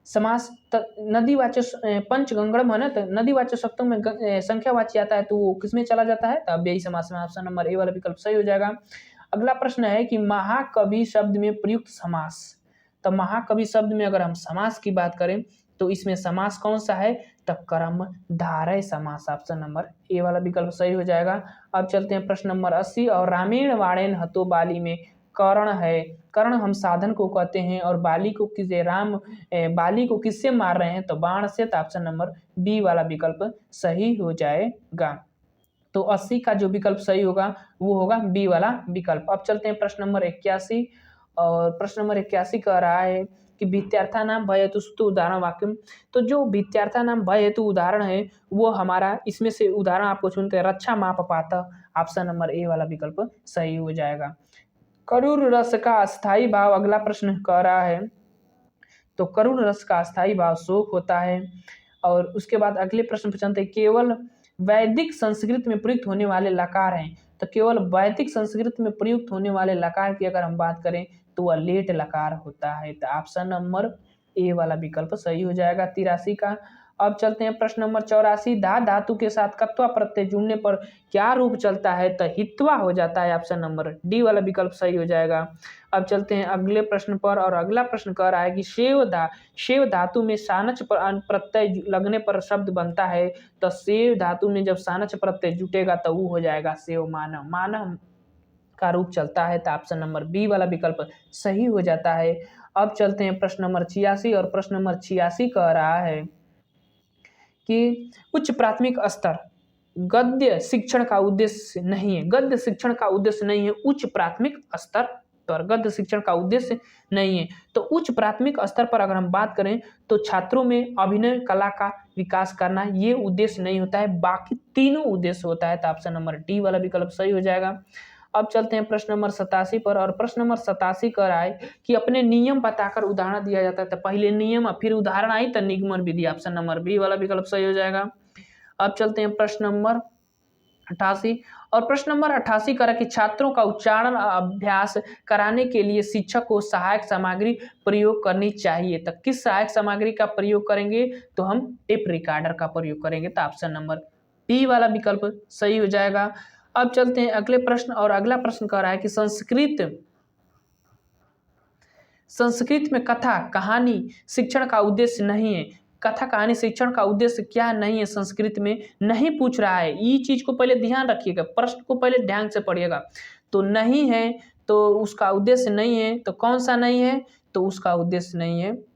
समास नदीवाचक पंचगंगड़म है ना, तो नदीवाचक शब्दों में संख्यावाची आता है, तो वो किसमें चला जाता है? तो अव्ययी समास में। ऑप्शन नंबर ए वाला विकल्प सही हो जाएगा। अगला प्रश्न है कि महाकवि शब्द में प्रयुक्त समास। तो महाकवि शब्द में अगर हम समास की बात करें तो इसमें समास कौन सा है? तो कर्मधारय समास। ऑप्शन नंबर ए वाला विकल्प सही हो जाएगा। अब चलते हैं प्रश्न नंबर 80। और रामेण वाणेन हतो बाली में कर्ण है। कर्ण हम साधन को कहते हैं, और बाली को बाली को किससे मार रहे हैं? तो बाण से। तो ऑप्शन नंबर बी वाला विकल्प सही हो जाएगा। तो 80 का जो विकल्प सही होगा वो होगा बी वाला विकल्प। अब चलते हैं प्रश्न नंबर 81। और प्रश्न नंबर 81 कह रहा है कि भित्यार्था नाम भय हेतु स्तु उदाहरण वाक्य। तो जो भित्यार्था नाम भय हेतु उदाहरण है वो हमारा, इसमें से उदाहरण आपको चुनते हैं रक्षा माप पाता। ऑप्शन नंबर ए वाला विकल्प सही हो जाएगा। करुण रस का अस्थाई भाव, अगला प्रश्न कह रहा है। तो करुण रस का अस्थाई भाव शोक होता है। और उसके बाद अगले प्रश्न पर चलते हैं। केवल वैदिक संस्कृत में प्रयुक्त होने वाले लकार हैं। तो केवल वैदिक संस्कृत में प्रयुक्त होने वाले लकार की अगर हम बात करें तो वह लेट लकार होता है। तो ऑप्शन नंबर ए वाला विकल्प सही हो जाएगा 83 का। अब चलते हैं प्रश्न नंबर 84। धा धातु के साथ कत्वा प्रत्यय जुड़ने पर क्या रूप चलता है? तो हित्वा हो जाता है। ऑप्शन नंबर डी वाला विकल्प सही हो जाएगा। अब चलते हैं अगले प्रश्न पर। और अगला प्रश्न कह रहा है कि शेव धातु में सानच प्रत्यय लगने पर शब्द बनता है। तो शेव धातु में जब सानच प्रत्यय जुटेगा तो वो हो जाएगा सेव मानव। मानव का रूप चलता है। तो ऑप्शन नंबर बी वाला विकल्प सही हो जाता है। अब चलते हैं प्रश्न नंबर 86। और प्रश्न नंबर 86 कह रहा है कि उच्च प्राथमिक स्तर गद्य शिक्षण का उद्देश्य नहीं है। गद्य शिक्षण का उद्देश्य नहीं है उच्च प्राथमिक स्तर पर, गद्य शिक्षण का उद्देश्य नहीं है। तो उच्च प्राथमिक स्तर पर अगर हम बात करें तो छात्रों में अभिनय कला का विकास करना ये उद्देश्य नहीं होता है, बाकी तीनों उद्देश्य होता है। तो ऑप्शन नंबर डी वाला विकल्प सही हो जाएगा। अब चलते हैं प्रश्न नंबर 87 पर, और प्रश्न नंबर 87 कर आए कि अपने नियम बताकर उदाहरण दिया जाता है। तो पहले नियम और फिर उदाहरण आई तो निगमन विधि, ऑप्शन नंबर बी वाला विकल्प सही हो जाएगा। अब चलते हैं प्रश्न नंबर 88, और प्रश्न नंबर 88 करा कि छात्रों का उच्चारण अभ्यास कराने के लिए शिक्षक को सहायक सामग्री प्रयोग करनी चाहिए। तो किस सहायक सामग्री का प्रयोग करेंगे? तो हम टेप रिकॉर्डर का प्रयोग करेंगे। तो ऑप्शन नंबर बी वाला विकल्प सही हो जाएगा। अब चलते हैं अगले प्रश्न, और अगला प्रश्न कह रहा है कि संस्कृत में कथा कहानी शिक्षण का उद्देश्य नहीं है। कथा कहानी शिक्षण का उद्देश्य क्या नहीं है? संस्कृत में नहीं पूछ रहा है। ये चीज को पहले ध्यान रखिएगा, प्रश्न को पहले ध्यान से पढ़िएगा। तो नहीं है तो उसका उद्देश्य नहीं है, तो कौन सा नहीं है? तो उसका उद्देश्य नहीं है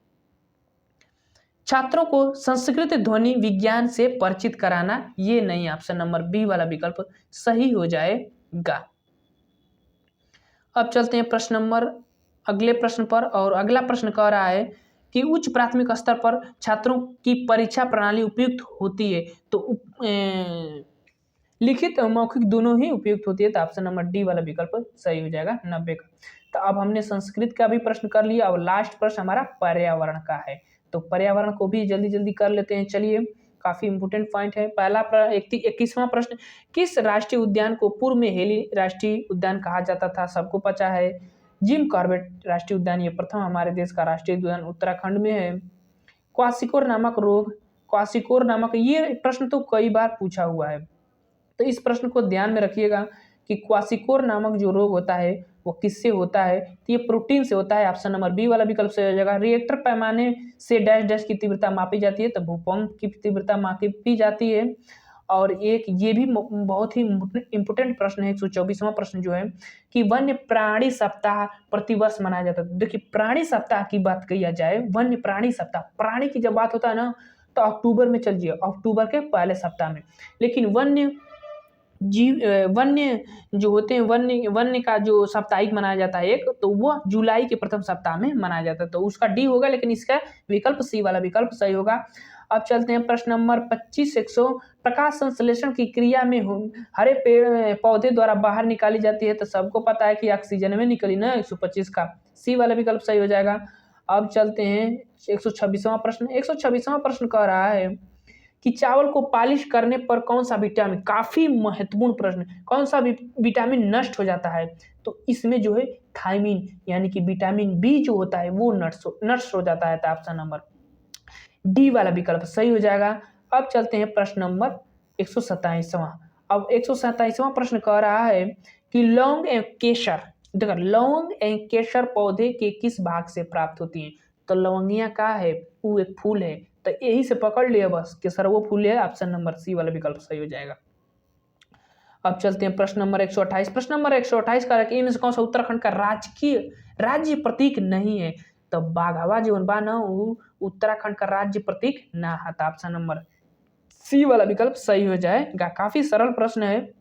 छात्रों को संस्कृत ध्वनि विज्ञान से परिचित कराना, ये नहीं। ऑप्शन नंबर बी वाला विकल्प सही हो जाएगा। अब चलते हैं प्रश्न नंबर अगले प्रश्न पर, और अगला प्रश्न कह रहा है कि उच्च प्राथमिक स्तर पर छात्रों की परीक्षा प्रणाली उपयुक्त होती है। तो लिखित और मौखिक दोनों ही उपयुक्त होती है। तो ऑप्शन नंबर डी वाला विकल्प सही हो जाएगा 90 का। तो अब हमने संस्कृत का भी प्रश्न कर लिया, और लास्ट प्रश्न हमारा पर्यावरण का है। तो पर्यावरण को भी जल्दी जल्दी कर लेते हैं। चलिए, काफी इंपोर्टेंट पॉइंट है। पहला 21वां प्रश्न, किस राष्ट्रीय उद्यान को पूर्व में हेली राष्ट्रीय उद्यान कहा जाता था? सबको पता है, जिम कॉर्बेट राष्ट्रीय उद्यान, ये प्रथम हमारे देश का राष्ट्रीय उद्यान उत्तराखंड में है। क्वासिकोर नामक रोग, क्वासिकोर नामक, ये प्रश्न तो कई बार पूछा हुआ है, तो इस प्रश्न को ध्यान में रखिएगा कि क्वासिकोर नामक जो रोग होता है वो किससे होता है? तो ये प्रोटीन से होता है। ऑप्शन नंबर बी वाला विकल्प सही हो जाएगा। रिएक्टर पैमाने से डैश डैश की तीव्रता मापी जाती है, तो भूकंप की तीव्रता मापी जाती है। और एक ये भी बहुत ही इंपोर्टेंट प्रश्न है, 124वां प्रश्न जो है कि वन्य प्राणी सप्ताह प्रतिवर्ष मनाया जाता है। देखिए, प्राणी सप्ताह की बात किया जाए, वन्य प्राणी सप्ताह, प्राणी की जब बात होता है ना, तो अक्टूबर में चलिए, अक्टूबर के पहले सप्ताह में। लेकिन वन्य जो होते हैं, वन्य का जो साप्ताहिक मनाया जाता है एक, तो वो जुलाई के प्रथम सप्ताह में मनाया जाता है। तो उसका डी होगा, लेकिन इसका विकल्प सी वाला विकल्प सही होगा। अब चलते हैं प्रश्न नंबर 25 100, प्रकाश संश्लेषण की क्रिया में हरे पेड़ पौधे द्वारा बाहर निकाली जाती है। तो सबको पता है कि ऑक्सीजन में निकली ना, 125 का सी वाला विकल्प सही हो जाएगा। अब चलते हैं 126वां प्रश्न। 126वां प्रश्न कह रहा है कि चावल को पॉलिश करने पर कौन सा विटामिन, काफी महत्वपूर्ण प्रश्न, कौन सा विटामिन नष्ट हो जाता है? तो इसमें जो है थायमिन, यानी कि विटामिन बी जो होता है वो नष्ट हो जाता है। तो ऑप्शन नंबर डी वाला विकल्प सही हो जाएगा। अब चलते हैं प्रश्न नंबर 127वां। अब 127वां प्रश्न कह रहा है कि लौंग एवं केसर, देखो लौंग एवं केसर पौधे के किस भाग से प्राप्त होती है? तो लौंगिया का है, वो एक फूल है, तो यही से पकड़ लिया बस, केसर वो फूल है। ऑप्शन नंबर सी वाला विकल्प सही हो जाएगा। अब चलते हैं प्रश्न नंबर 128। प्रश्न नंबर 128 का इनमें से कौन सा उत्तराखंड का राज्य प्रतीक नहीं है? तो बाघावा जीवन बा ना, उत्तराखंड का राज्य प्रतीक ना है। तो ऑप्शन नंबर सी वाला विकल्प सही हो जाएगा। काफी सरल प्रश्न है,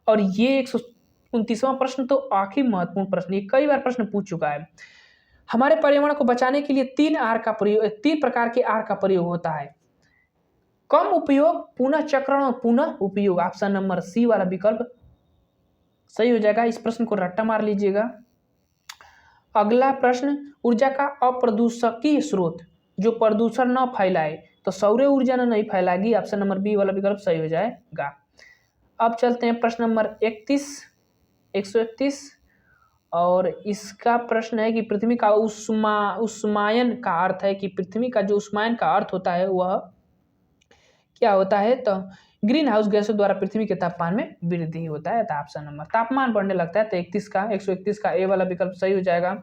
और ये 129वां प्रश्न तो आखिरी महत्वपूर्ण प्रश्न, ये कई बार प्रश्न पूछ चुका है। हमारे पर्यावरण को बचाने के लिए 3 प्रकार के आर का प्रयोग होता है। कम उपयोग, पुनः चक्रण और पुनः उपयोग। ऑप्शन नंबर सी वाला विकल्प सही हो जाएगा। इस प्रश्न को रट्टा मार लीजिएगा। अगला प्रश्न, ऊर्जा का अप्रदूषकीय स्रोत जो प्रदूषण न फैलाए, तो सौर ऊर्जा नहीं फैलाएगी। ऑप्शन नंबर बी वाला विकल्प सही हो जाएगा। अब चलते हैं प्रश्न नंबर 131, और इसका प्रश्न है कि पृथ्वी का उष्मायन का अर्थ है कि पृथ्वी का जो उष्मायन का अर्थ होता है वह क्या होता है? तो ग्रीन हाउस गैसों द्वारा पृथ्वी के तापमान में वृद्धि होता है। तो ऑप्शन नंबर तापमान बढ़ने लगता है, तो 131 का ए वाला विकल्प सही हो जाएगा।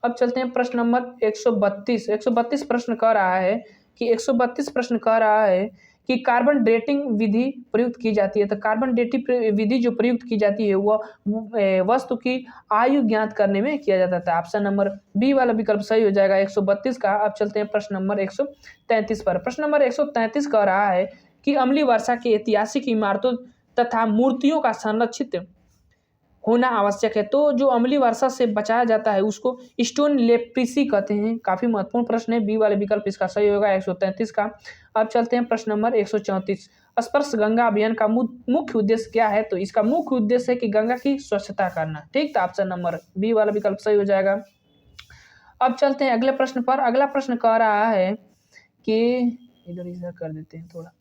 अब चलते हैं प्रश्न नंबर 132 प्रश्न कह रहा है कि 132 प्रश्न कह रहा है कि कार्बन डेटिंग विधि प्रयुक्त की जाती है। तो कार्बन डेटिंग विधि जो प्रयुक्त की जाती है वह वस्तु की आयु ज्ञात करने में किया जाता है। ऑप्शन नंबर बी वाला विकल्प सही हो जाएगा 132 का। अब चलते हैं प्रश्न नंबर 133 पर। प्रश्न नंबर 133 कह रहा है कि अम्लीय वर्षा की ऐतिहासिक इमारतों तथा मूर्तियों का संरक्षित होना आवश्यक है। तो जो अम्लीय वर्षा से बचाया जाता है उसको स्टोन लेप्रिसी कहते हैं। काफ़ी महत्वपूर्ण प्रश्न है, बी वाले विकल्प इसका सही होगा 133 का। अब चलते हैं प्रश्न नंबर 134। स्पर्श गंगा अभियान का मुख्य उद्देश्य क्या है? तो इसका मुख्य उद्देश्य है कि गंगा की स्वच्छता करना। ठीक, तो ऑप्शन नंबर बी वाला विकल्प सही हो जाएगा। अब चलते हैं अगले प्रश्न पर। अगला प्रश्न कह रहा है कि इधर कर देते हैं थोड़ा।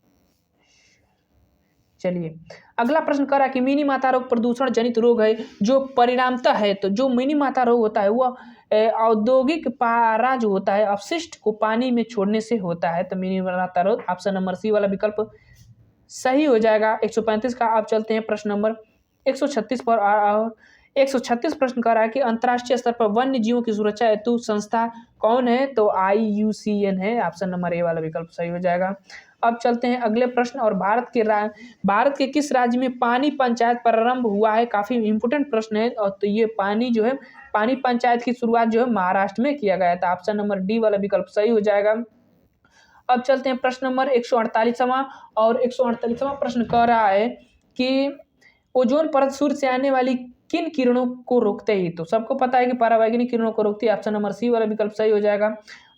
चलिए, अगला प्रश्न कह रहा है कि मिनी माता रोग प्रदूषण जनित रोग है जो परिणामतः है। तो जो मिनी माता रोग होता है वह औद्योगिक पारा जो होता है अपशिष्ट को पानी में छोड़ने से होता है। तो मिनी माता रोग ऑप्शन नंबर सी वाला विकल्प सही हो जाएगा 135 का। अब चलते हैं प्रश्न नंबर 136 पर। 136 प्रश्न कर रहा है कि अंतर्राष्ट्रीय स्तर पर वन्य जीवों की सुरक्षा हेतु संस्था कौन है? तो IUCN है। ऑप्शन नंबर ए वाला विकल्प सही हो जाएगा। अब चलते हैं अगले प्रश्न। और भारत के किस राज्य में पानी पंचायत प्रारंभ हुआ है? काफी इंपोर्टेंट प्रश्न है। और तो ये पानी जो है, पानी पंचायत की शुरुआत जो है महाराष्ट्र में किया गया था। ऑप्शन नंबर डी वाला विकल्प सही हो जाएगा। अब चलते हैं प्रश्न नंबर 148वां। और 148वां प्रश्न कह रहा है कि ओजोन परत सूर्य से आने वाली किन किरणों को रोकते ही? तो सबको पता है कि परावैंगनिक किरणों को रोकती है। ऑप्शन नंबर सी वाला विकल्प सही हो जाएगा।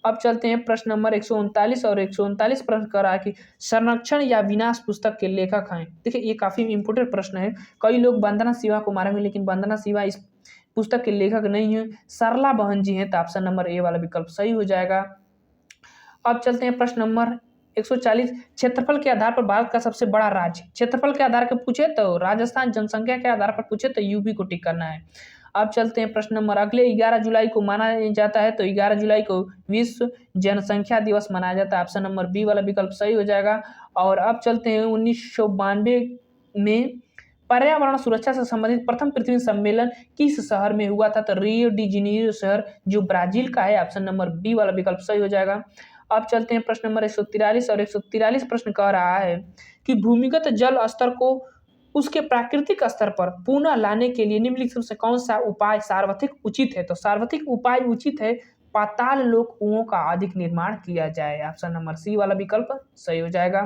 अब चलते हैं प्रश्न नंबर 139। और 139 प्रश्न कर रहा है कि संरक्षण या विनाश पुस्तक के लेखक हैं। देखिए, ये काफी इंपोर्टेंट प्रश्न है। कई लोग वंदना शिवा को मारेंगे, लेकिन वंदना शिवा इस पुस्तक के लेखक नहीं है, सरला बहन जी हैं। तो ऑप्शन नंबर ए वाला विकल्प सही हो जाएगा। अब चलते हैं प्रश्न नंबर 140। क्षेत्रफल के आधार पर भारत का सबसे बड़ा राज्य। क्षेत्रफल के आधार पर पूछे तो राजस्थान, जनसंख्या के आधार पर पूछे तो यूपी को टिक करना है। अब चलते हैं प्रश्न नंबर अगले। 11 जुलाई को माना जाता है, तो 11 जुलाई को विश्व जनसंख्या दिवस मनाया जाता है। ऑप्शन नंबर बी वाला विकल्प सही हो जाएगा। और अब चलते हैं 1992 में पर्यावरण सुरक्षा से संबंधित प्रथम पृथ्वी सम्मेलन किस शहर में हुआ था? तो रियो डी जेनेरियो शहर जो ब्राजील का है। ऑप्शन नंबर बी वाला विकल्प सही हो जाएगा। अब चलते हैं प्रश्न नंबर 143। और 143 प्रश्न कह रहा है कि भूमिगत जल स्तर को उसके प्राकृतिक स्तर पर पुनः लाने के लिए निम्नलिखित में से कौन सा उपाय सर्वाधिक उचित है? तो सर्वाधिक उपाय उचित है पाताल लोक कुओं का अधिक निर्माण किया जाए। ऑप्शन नंबर सी वाला विकल्प सही हो जाएगा।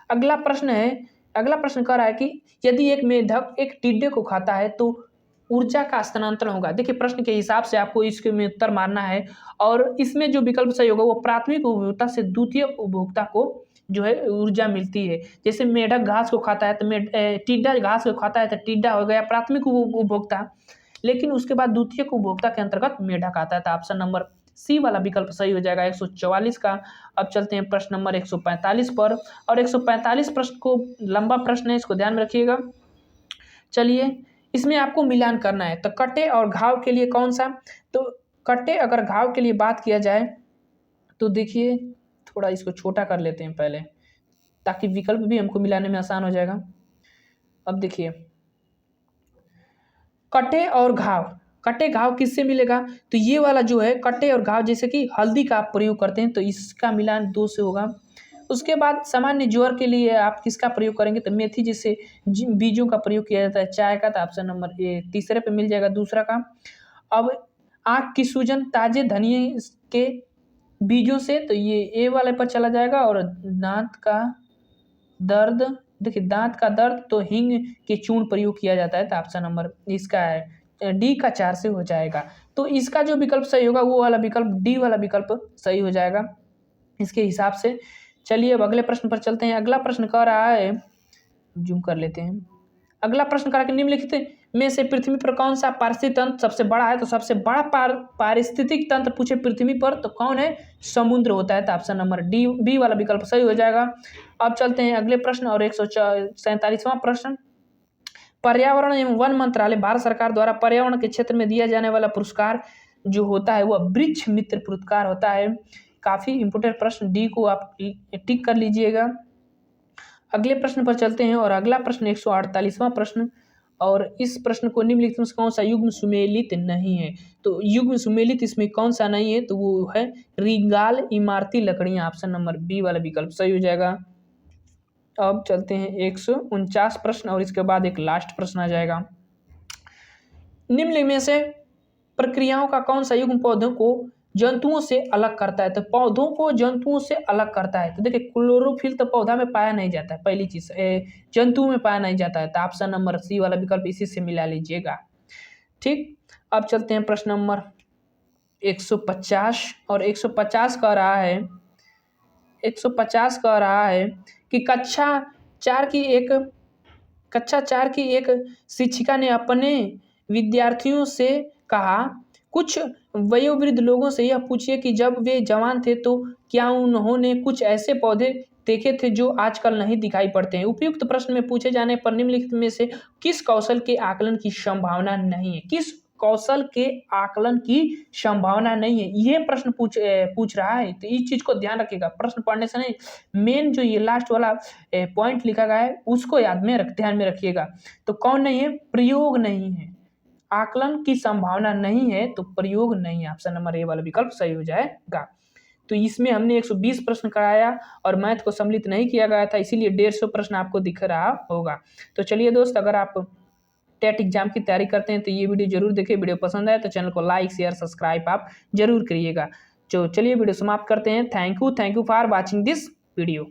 अगला प्रश्न कह रहा है कि यदि एक मेढक एक टिड्डे को खाता है तो ऊर्जा का स्थानांतरण होगा। देखिए, प्रश्न के हिसाब से आपको इसके में उत्तर मारना है। और इसमें जो विकल्प सही होगा वो प्राथमिक उपभोक्ता से द्वितीयक उपभोक्ता को जो है ऊर्जा मिलती है। जैसे मेढक घास को खाता है तो टिड्डा घास को खाता है तो टिड्डा हो गया प्राथमिक उपभोक्ता, लेकिन उसके बाद द्वितीयक उपभोक्ता के अंतर्गत मेढक आता है। तो ऑप्शन नंबर सी वाला विकल्प सही हो जाएगा 144 का। अब चलते हैं प्रश्न नंबर 145 पर। और 145 प्रश्न को लंबा प्रश्न है, इसको ध्यान में रखिएगा। चलिए, इसमें आपको मिलान करना है। तो कटे और घाव के लिए कौन सा? तो कटे अगर घाव के लिए बात किया जाए तो देखिए, थोड़ा इसको छोटा कर लेते हैं पहले, ताकि विकल्प भी हमको मिलाने में आसान हो जाएगा। अब देखिए, कटे और घाव, कटे घाव किससे मिलेगा? तो ये वाला जो है कटे और घाव, जैसे कि हल्दी का आप प्रयोग करते हैं तो इसका मिलान 2 से होगा। उसके बाद सामान्य ज्वर के लिए आप किसका प्रयोग करेंगे? तो मेथी जैसे बीजों का प्रयोग किया जाता है। चाय का तो ऑप्शन नंबर ए तीसरे पे मिल जाएगा, दूसरा का। अब आँख की सूजन ताजे धनिये के बीजों से, तो ये ए वाले पर चला जाएगा। और दांत का दर्द, देखिए दांत का दर्द तो हींग के चूर्ण प्रयोग किया जाता है। तो ऑप्शन नंबर इसका है डी का 4 से हो जाएगा। तो इसका जो विकल्प सही होगा वो वाला विकल्प डी वाला विकल्प सही हो जाएगा इसके हिसाब से। चलिए, अब अगले प्रश्न पर चलते हैं। अगला प्रश्न कह रहा है, जूम कर लेते हैं। अगला प्रश्न कह रहा है कि निम्नलिखित में से पृथ्वी पर कौन सा पारिस्थितिक तंत्र सबसे बड़ा है? तो सबसे बड़ा पारिस्थितिक तंत्र पूछे पृथ्वी पर तो कौन है? समुद्र होता है। तो ऑप्शन नंबर डी बी वाला विकल्प सही हो जाएगा। अब चलते हैं अगले प्रश्न। और 147वां प्रश्न, पर्यावरण एवं वन मंत्रालय भारत सरकार द्वारा पर्यावरण के क्षेत्र में दिया जाने वाला पुरस्कार जो होता है वह वृक्ष मित्र पुरस्कार होता है। काफी इंपोर्टेंट प्रश्न, डी को आप टिक कर लीजिएगा। अगले प्रश्न पर चलते हैं। और अगला प्रश्न 148वां प्रश्न। और इस प्रश्न को निम्नलिखित में कौन सा युग्म सुमेलित नहीं है? तो युग्म सुमेलित इसमें कौन सा नहीं है? तो वो है रिंगाल इमारती लकड़ियां। ऑप्शन नंबर बी वाला विकल्प सही हो जाएगा। अब चलते हैं 149 प्रश्न। और इसके बाद एक लास्ट प्रश्न आ जाएगा। निम्न में से प्रक्रियाओं का कौन सा युग्म पौधों को जंतुओं से अलग करता है। तो पौधों को जंतुओं से अलग करता है। तो देखिए क्लोरोफिल तो पौधा में पाया नहीं जाता है, पहली चीज जंतुओं में पाया नहीं जाता है। तो ऑप्शन नंबर सी वाला विकल्प इसी से मिला लीजिएगा। ठीक, अब चलते हैं प्रश्न नंबर 150 और 150 कह रहा है 150 कह रहा है कि कक्षा 4 की एक शिक्षिका ने अपने विद्यार्थियों से कहा, कुछ वयोवृद्ध लोगों से यह पूछिए कि जब वे जवान थे तो क्या उन्होंने कुछ ऐसे पौधे देखे थे जो आजकल नहीं दिखाई पड़ते हैं। उपयुक्त प्रश्न में पूछे जाने पर निम्नलिखित में से किस कौशल के आकलन की संभावना नहीं है। किस कौशल के आकलन की संभावना नहीं है, ये प्रश्न पूछ रहा है। तो इस चीज को ध्यान रखिएगा, प्रश्न पढ़ने से नहीं, मेन जो ये लास्ट वाला पॉइंट लिखा गया है उसको ध्यान में रखिएगा। तो कौन नहीं है, प्रयोग नहीं है, आकलन की संभावना नहीं है, तो प्रयोग नहीं है। ऑप्शन नंबर ए वाला विकल्प सही हो जाएगा। तो इसमें हमने 120 प्रश्न कराया और मैथ को सम्मिलित नहीं किया गया था, इसीलिए 150 प्रश्न आपको दिख रहा होगा। तो चलिए दोस्त, अगर आप टेट एग्जाम की तैयारी करते हैं तो ये वीडियो जरूर देखें। वीडियो पसंद आए तो चैनल को लाइक शेयर सब्सक्राइब आप जरूर करिएगा। तो चलिए वीडियो समाप्त करते हैं। Thank you for watching this video.